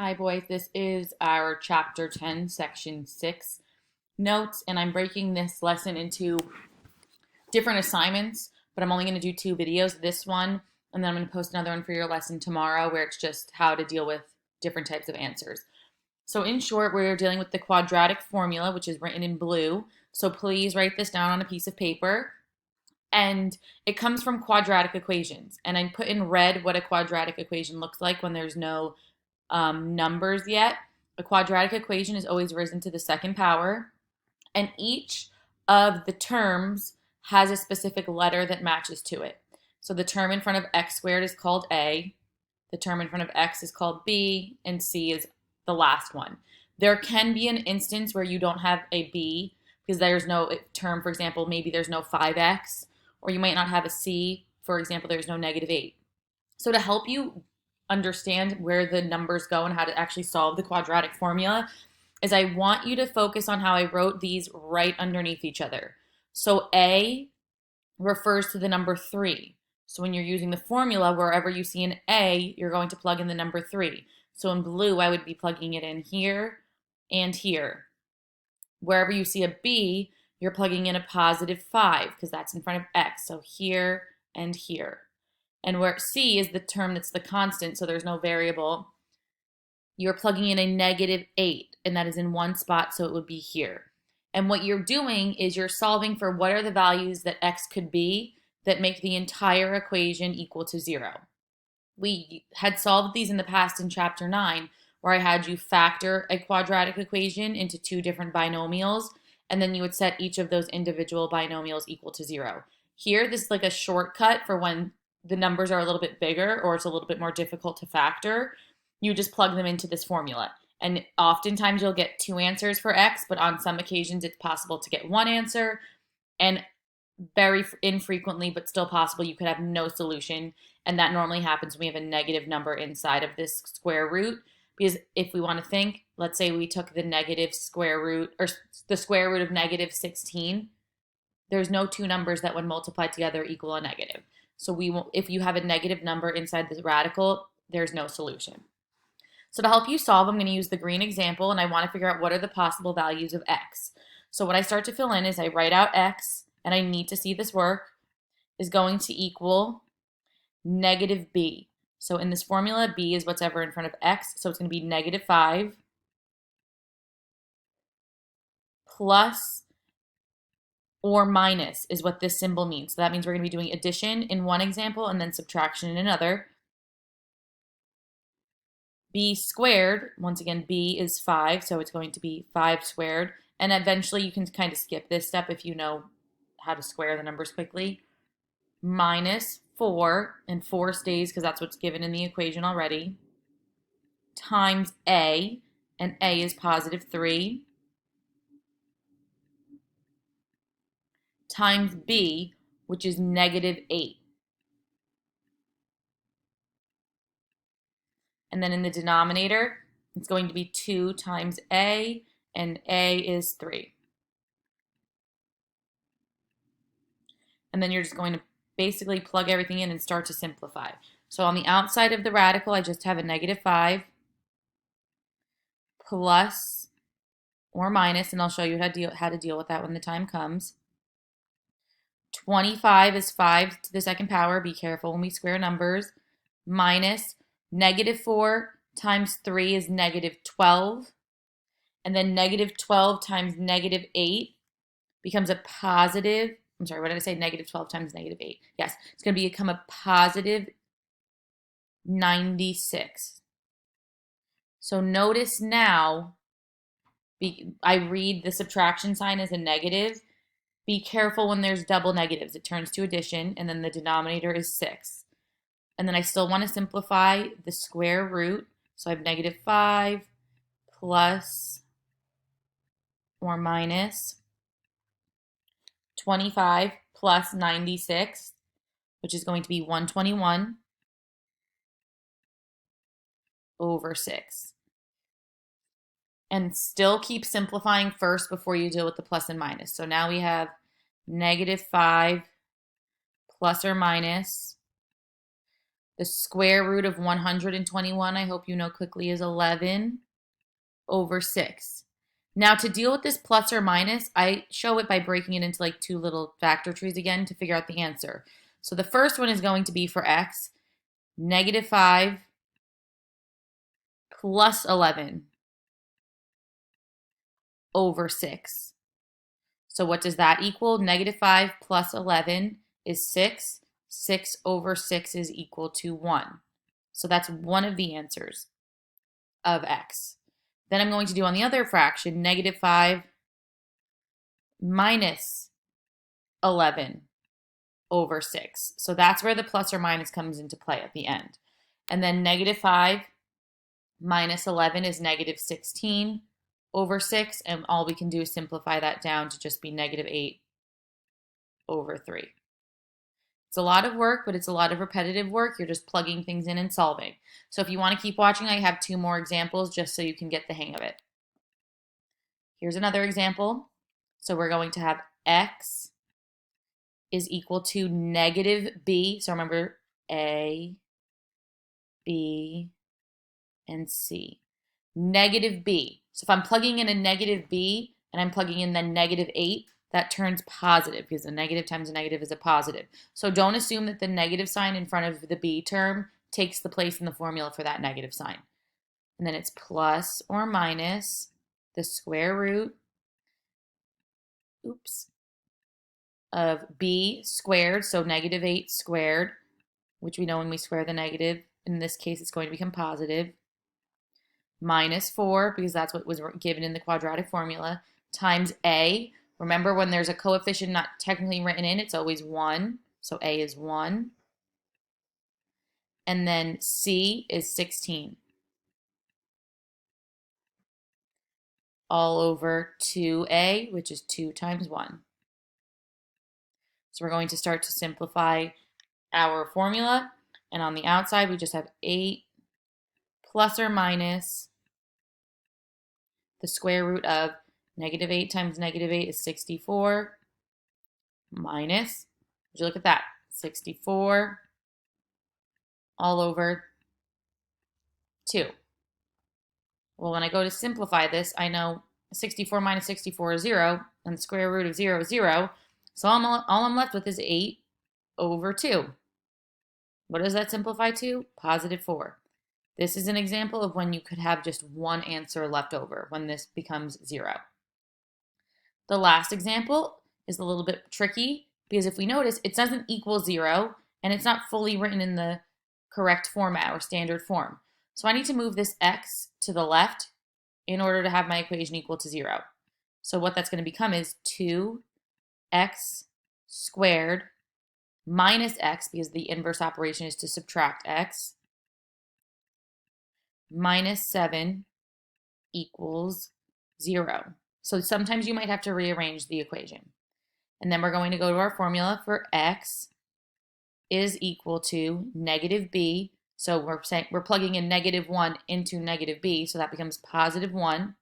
Hi, boys. This is our Chapter 10, Section 6 notes, and I'm breaking this lesson into different assignments, but I'm only going to do 2 videos, this one, and then I'm going to post another one for your lesson tomorrow where it's just how to deal with different types of answers. So in short, we're dealing with the quadratic formula, which is written in blue. So please write this down on a piece of paper. And it comes from quadratic equations. And I put in red what a quadratic equation looks like when there's no numbers yet. A quadratic equation is always risen to the second power, and each of the terms has a specific letter that matches to it. So the term in front of x squared is called a, the term in front of x is called b, and c is the last one. There can be an instance where you don't have a b because there's no term, for example, maybe there's no 5x, or you might not have a c, for example, there's no -8. So to help you understand where the numbers go and how to actually solve the quadratic formula is I want you to focus on how I wrote these right underneath each other. So A refers to the number 3. So when you're using the formula, wherever you see an A, you're going to plug in the number 3. So in blue, I would be plugging it in here and here. Wherever you see a B, you're plugging in a +5 because that's in front of X. So here and here. And where C is the term that's the constant, so there's no variable, you're plugging in a -8, and that is in one spot, so it would be here. And what you're doing is you're solving for what are the values that x could be that make the entire equation equal to 0. We had solved these in the past in Chapter 9, where I had you factor a quadratic equation into 2 different binomials, and then you would set each of those individual binomials equal to 0. Here, this is like a shortcut for when the numbers are a little bit bigger or it's a little bit more difficult to factor. You just plug them into this formula. And oftentimes you'll get 2 answers for x, but on some occasions it's possible to get 1 answer. And very infrequently, but still possible, you could have no solution. And that normally happens when we have a negative number inside of this square root. Because if we want to think, let's say we took the negative square root, or the square root of -16, there's no 2 numbers that when multiplied together equal a negative. So we won't, if you have a negative number inside the radical, there's no solution. So to help you solve, I'm going to use the green example, and I want to figure out what are the possible values of x. So what I start to fill in is I write out x, and I need to see this work, is going to equal -b. So in this formula, b is what's ever in front of x, so it's going to be -5 plus or minus is what this symbol means. So that means we're going to be doing addition in one example and then subtraction in another. B squared, once again, b is 5, so it's going to be 5 squared. And eventually you can kind of skip this step if you know how to square the numbers quickly. Minus 4, and 4 stays because that's what's given in the equation already, times a, and a is +3, times b, which is -8. And then in the denominator, it's going to be 2 times a, and a is 3. And then you're just going to basically plug everything in and start to simplify. So on the outside of the radical, I just have a -5 plus or minus, and I'll show you how to deal with that when the time comes. 25 is 5 to the second power. Be careful when we square numbers. Minus -4 times 3 is -12. And then -12 times -8 becomes a positive. I'm sorry, what did I say? -12 times -8. Yes, it's going to become a positive 96. So notice now, I read the subtraction sign as a negative. Be careful when there's double negatives. It turns to addition, and then the denominator is 6. And then I still want to simplify the square root. So I have -5 plus or minus 25 plus 96, which is going to be 121 over 6. And still keep simplifying first before you deal with the plus and minus. So now we have -5 plus or minus The square root of 121, I hope you know quickly, is 11 over 6. Now to deal with this plus or minus, I show it by breaking it into like two little factor trees again to figure out the answer. So the first one is going to be for x, negative 5 plus 11 over 6. So what does that equal? Negative 5 plus 11 is 6. 6 over 6 is equal to 1. So that's one of the answers of x. Then I'm going to do on the other fraction, negative 5 minus 11 over 6. So that's where the plus or minus comes into play at the end. And then negative 5 minus 11 is negative 16 over 6. And all we can do is simplify that down to just be negative 8 over 3. It's a lot of work, but it's a lot of repetitive work. You're just plugging things in and solving. So if you want to keep watching, I have two more examples just so you can get the hang of it. Here's another example. So we're going to have x is equal to negative b. So remember a, b, and c. Negative b. So if I'm plugging in a negative b and I'm plugging in the negative 8, that turns positive because a negative times a negative is a positive. So don't assume that the negative sign in front of the b term takes the place in the formula for that negative sign. And then it's plus or minus the square root, of b squared, so negative 8 squared, which we know when we square the negative, in this case it's going to become positive, minus 4, because that's what was given in the quadratic formula, times a. Remember, when there's a coefficient not technically written in, it's always 1, so a is 1. And then c is 16. All over 2a, which is 2 times 1. So we're going to start to simplify our formula. And on the outside, we just have 8 plus or minus the square root of negative 8 times negative 8 is 64 minus, would you look at that, 64 all over 2. Well, when I go to simplify this, I know 64 minus 64 is 0, and the square root of 0 is 0. So all I'm left with is 8 over 2. What does that simplify to? Positive 4. This is an example of when you could have just one answer left over, when this becomes 0. The last example is a little bit tricky because if we notice, it doesn't equal 0, and it's not fully written in the correct format or standard form. So I need to move this x to the left in order to have my equation equal to 0. So what that's going to become is 2x squared minus x, because the inverse operation is to subtract x, minus 7 equals 0. So sometimes you might have to rearrange the equation. And then we're going to go to our formula for x is equal to negative b. So we're plugging in negative 1 into negative b, so that becomes positive 1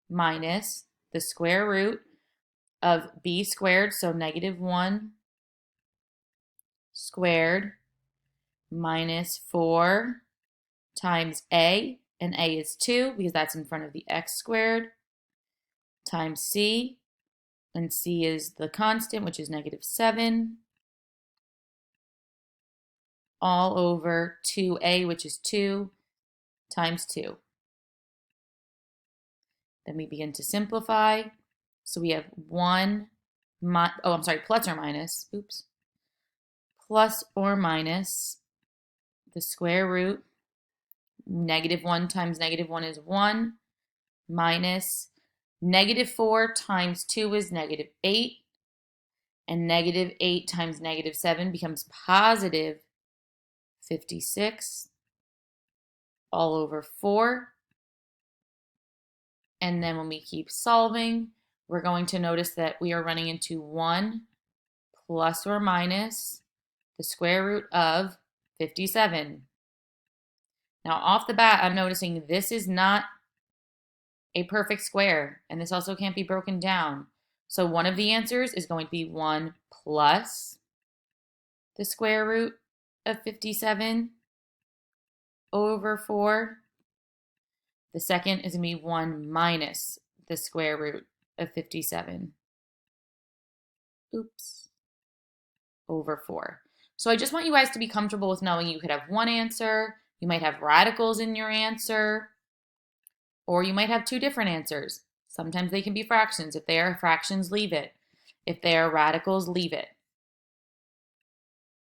minus the square root of b squared, so negative 1 squared minus 4 times a, and a is 2 because that's in front of the x squared, times c, and c is the constant, which is negative 7, all over 2a, which is 2, times 2. Then we begin to simplify. So we have plus or minus, plus or minus the square root, negative 1 times negative 1 is 1, minus negative 4 times 2 is negative 8, and negative 8 times negative 7 becomes positive 56 all over 4. And then when we keep solving, we're going to notice that we are running into 1 plus or minus the square root of 57. Now, off the bat, I'm noticing this is not a perfect square, and this also can't be broken down. So one of the answers is going to be 1 plus the square root of 57, over 4. The second is going to be 1 minus the square root of 57. Oops. Over 4. So I just want you guys to be comfortable with knowing you could have one answer, you might have radicals in your answer, or you might have two different answers. Sometimes they can be fractions. If they are fractions, leave it. If they are radicals, leave it.